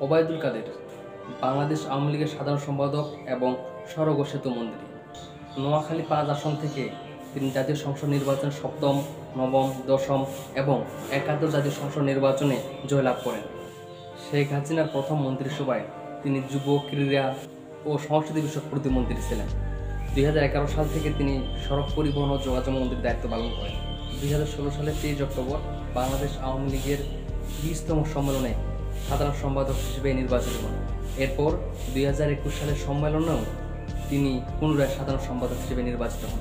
ওবায়দুল কাদের বাংলাদেশ আওয়ামী লীগের সাধারণ সম্পাদক এবং সড়ক ও সেতু মন্ত্রী। নোয়াখালী ৫ আসন থেকে তিনি জাতীয় সংসদ নির্বাচন সপ্তম, নবম, দশম এবং একাদশ জাতীয় সংসদ নির্বাচনে জয়লাভ করেন। শেখ হাসিনার প্রথম মন্ত্রিসভায় তিনি যুব, ক্রীড়া ও সংস্কৃতি বিষয়ক প্রতিমন্ত্রী ছিলেন। ২০১১ সাল থেকে তিনি সড়ক পরিবহন ও যোগাযোগ মন্ত্রীর দায়িত্ব পালন করেন। ২০১৬ সালের ২৩ অক্টোবর বাংলাদেশ আওয়ামী লীগের ২০তম সম্মেলনে সাধারণ সম্পাদক হিসেবে নির্বাচিত হন। এরপর ২০২১ সালের সম্মেলনেও তিনি পুনরায় সাধারণ সম্পাদক হিসেবে নির্বাচিত হন।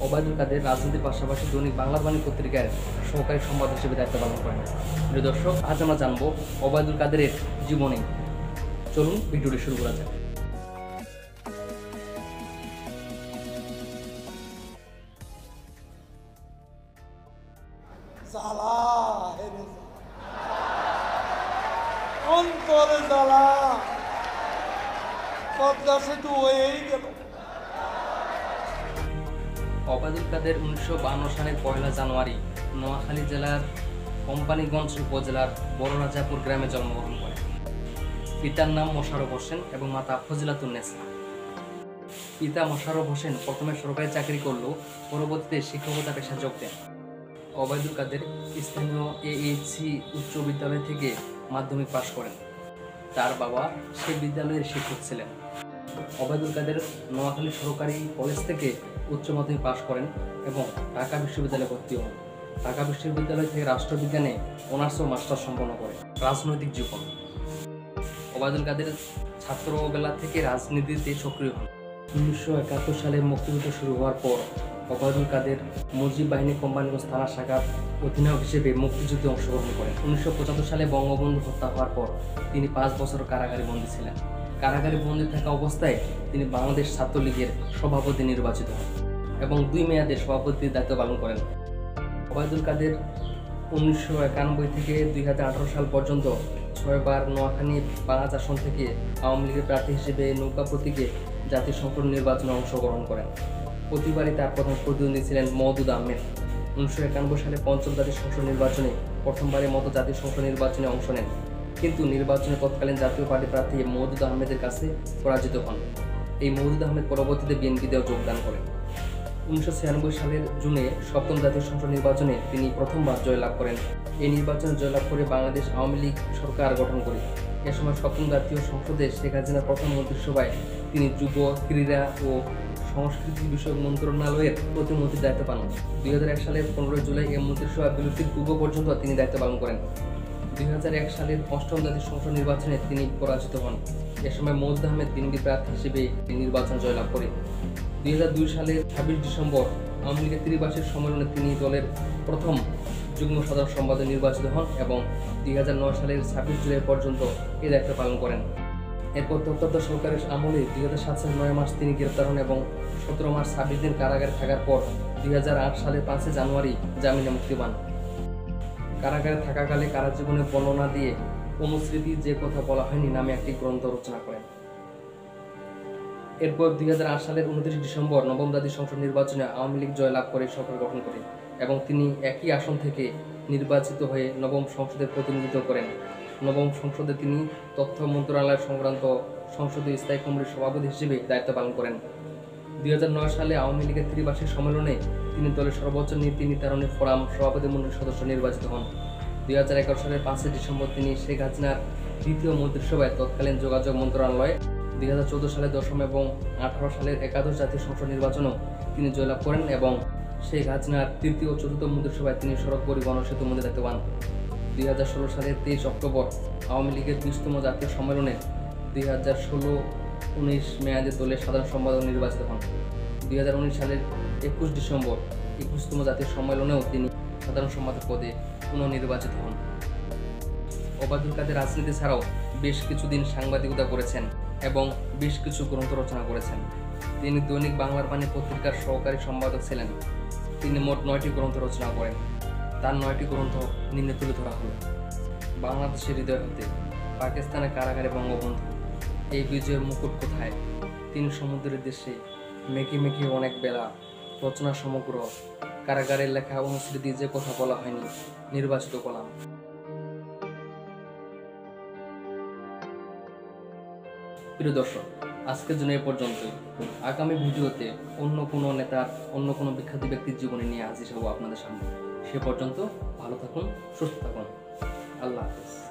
ওবায়দুল কাদের রাজনীতির পাশাপাশি দৈনিক বাংলার বাণী পত্রিকার সহকারী সম্পাদক হিসেবে দায়িত্ব পালন করেন। প্রিয় দর্শক, আজ আমরা জানবো ওবায়দুল কাদেরের জীবনে। চলুন ভিডিওটি শুরু করা যাক। অন্তরে জ্বালা পদ্মা সেতু হয়েই গেল। ওবায়দুল কাদের ১৯৫২ সালের ১ জানুয়ারি নোয়াখালী জেলার কোম্পানীগঞ্জ উপজেলার বড় রাজাপুর গ্রামে জন্মগ্রহণ করেন। পিতার নাম মোশাররফ হোসেন এবং মাতা ফজিলাতুন্নেসা। পিতা মোশাররফ হোসেন প্রথমে সরকারি চাকরি করলেও পরবর্তীতে শিক্ষকতা পেশায় যোগ দেন। ওবায়দুল কাদের স্থানীয় AHC উচ্চ বিদ্যালয় থেকে মাধ্যমিক পাশ করেন। তার বাবা সেই বিদ্যালয়ের শিক্ষক ছিলেন। ওবায়দুল কাদের নোয়াখালী সরকারি কলেজ থেকে উচ্চ মাধ্যমিক পাশ করেন এবং ঢাকা বিশ্ববিদ্যালয়ে ভর্তি হন। ঢাকা বিশ্ববিদ্যালয় থেকে রাষ্ট্রবিজ্ঞানে অনার্স ও মাস্টার্স সম্পন্ন করেন। রাজনৈতিক জীবন। ওবায়দুল কাদের ছাত্রবেলা থেকে রাজনীতিতে সক্রিয় হন। ১৯৭১ সালে মুক্তিযুদ্ধ শুরু হওয়ার পর ওবায়দুল কাদের মুজিব বাহিনী কোম্পানীগঞ্জ থানা শাখার অধিনায়ক হিসেবে মুক্তিযুদ্ধে অংশগ্রহণ করেন। ১৯৭৫ সালে বঙ্গবন্ধু হত্যা হওয়ার পর তিনি ৫ বছর কারাগারে বন্দী ছিলেন। কারাগারে বন্দী থাকা অবস্থায় তিনি বাংলাদেশ ছাত্রলীগের সভাপতি নির্বাচিত হন এবং ২ মেয়াদে সভাপতির দায়িত্ব পালন করেন। ওবায়দুল কাদের ১৯৯১ থেকে ২০১৮ সাল পর্যন্ত ৬ বার নোয়াখালী ৫ আসন থেকে আওয়ামী লীগের প্রার্থী হিসেবে নৌকা প্রতীকে জাতীয় সংসদ নির্বাচনে অংশগ্রহণ করেন। প্রতিবারই তার প্রধান প্রতিদ্বন্দ্বী ছিলেন মওদুদ আহমেদ। ১৯৯১ সালে পঞ্চম জাতীয় সংসদ নির্বাচনে প্রথমবারের মতো জাতীয় সংসদ নির্বাচনে অংশ নেন, কিন্তু নির্বাচনে তৎকালীন জাতীয় পার্টি প্রার্থী মওদুদ আহমেদের কাছে পরাজিত হন। এই মওদুদ আহমেদ পরবর্তীতে বিএনপিতেও যোগদান করেন। ১৯৯৬ সালের জুনে সপ্তম জাতীয় সংসদ নির্বাচনে তিনি প্রথমবার জয়লাভ করেন। এই নির্বাচনে জয়লাভ করে বাংলাদেশ আওয়ামী লীগ সরকার গঠন করে। এ সময় সপ্তম জাতীয় সংসদে শেখ হাসিনার প্রথম মন্ত্রিসভায় তিনি যুব, ক্রীড়া ও সংস্কৃতি বিষয়ক মন্ত্রণালয়ের প্রতিমন্ত্রীর দায়িত্ব পান। ২০০১ সালের ১৫ জুলাই এই মন্ত্রিসভা বিলুপ্তির পূর্ব পর্যন্ত তিনি দায়িত্ব পালন করেন। ২০০১ সালের অষ্টম জাতীয় সংসদ নির্বাচনে তিনি পরাজিত হন। এ সময় মওদুদ আহমেদ বিএনপি প্রার্থী হিসেবে নির্বাচন জয়লাভ করে। ২০০২ সালের ২৬ ডিসেম্বর আওয়ামী লীগের ত্রিবার্ষিক সম্মেলনে তিনি দলের প্রথম যুগ্ম সাধারণ সম্পাদক নির্বাচিত হন এবং ২০০৯ সালের ২৬ জুলাই পর্যন্ত এই দায়িত্ব পালন করেন। এরপর তত্ত্বাবধায়ক সরকারের আমলে ২০০৭ সালের ৯ মার্চ তিনি গ্রেপ্তার হন এবং ১৭ মার্চ ২৬ দিন কারাগারে থাকার পর ২০০৮ সালের ৫ জানুয়ারি জামিনে মুক্তি পান। কারাগারে থাকাকালে কারাজীবনের বর্ণনা দিয়ে অনুস্মৃতি যে কথা বলা হয়নি নামে একটি গ্রন্থ রচনা করেন। এরপর ২০০৮ সালের ২৯ ডিসেম্বর নবম জাতীয় সংসদ নির্বাচনে আওয়ামী লীগ জয়লাভ করে সরকার গঠন করে এবং তিনি একই আসন থেকে নির্বাচিত হয়ে নবম সংসদের প্রতিনিধিত্ব করেন। নবম সংসদে তিনি তথ্য মন্ত্রণালয় সংক্রান্ত সংসদীয় স্থায়ী কমিটির সভাপতি হিসেবে দায়িত্ব পালন করেন। ২০০৯ সালে আওয়ামী লীগের ত্রিবার্ষিক সম্মেলনে তিনি দলের সর্বোচ্চ নীতি নির্ধারণী ফোরাম সভাপতিমণ্ডলীর সদস্য নির্বাচিত হন। ২০১১ সালের ৫ ডিসেম্বর তিনি শেখ হাসিনার দ্বিতীয় মন্ত্রিসভায় তৎকালীন যোগাযোগ মন্ত্রণালয়ে ২০১৪ সালের ১০ম এবং ১৮ সালের একাদশ জাতীয় সংসদ নির্বাচনেও তিনি জয়লাভ করেন এবং শেখ হাসিনার তৃতীয় ও চতুর্থ মন্ত্রিসভায় তিনি সড়ক পরিবহন ও সেতু মন্ত্রী দায়িত্ব পান। ২০১৬ সালের ২৩ অক্টোবর আওয়ামী লীগের ২০তম জাতীয় সম্মেলনে ২০১৬-১৯ মেয়াদে দলের সাধারণ সম্পাদক নির্বাচিত হন। ২০১৯ সালের ২১ ডিসেম্বর ২১তম জাতীয় সম্মেলনেও তিনি সাধারণ সম্পাদক পদে পুনর্নির্বাচিত হন। ওবায়দুল কাদের রাজনীতি ছাড়াও বেশ কিছুদিন সাংবাদিকতা করেছেন এবং বেশ কিছু গ্রন্থ রচনা করেছেন। তিনি দৈনিক বাংলার বাণী পত্রিকার সহকারী সম্পাদক ছিলেন। তিনি মোট ৯টি গ্রন্থ রচনা করেন। তার ৯টি গ্রন্থ নিম্নে তুলে ধরা হলো। বাংলাদেশের হৃদয় হতে, পাকিস্তানের কারাগারে বঙ্গবন্ধু, এই বিজয়ের মুকুট কোথায়, ৩ সমুদ্রের দেশে, মেঘে মেঘে অনেক বেলা, রচনা সমগ্র, কারাগারের লেখা অনুস্মৃতি যে কথা বলা হয়নি, নির্বাচিত কলাম। প্রিয় দর্শক, আজকের জন্য এ পর্যন্তই। আগামী ভিডিওতে অন্য কোনো নেতার, অন্য কোনো বিখ্যাত ব্যক্তির জীবনী নিয়ে হাজির হব আপনাদের সামনে। সে পর্যন্ত ভালো থাকুন, সুস্থ থাকুন। আল্লাহ হাফেজ।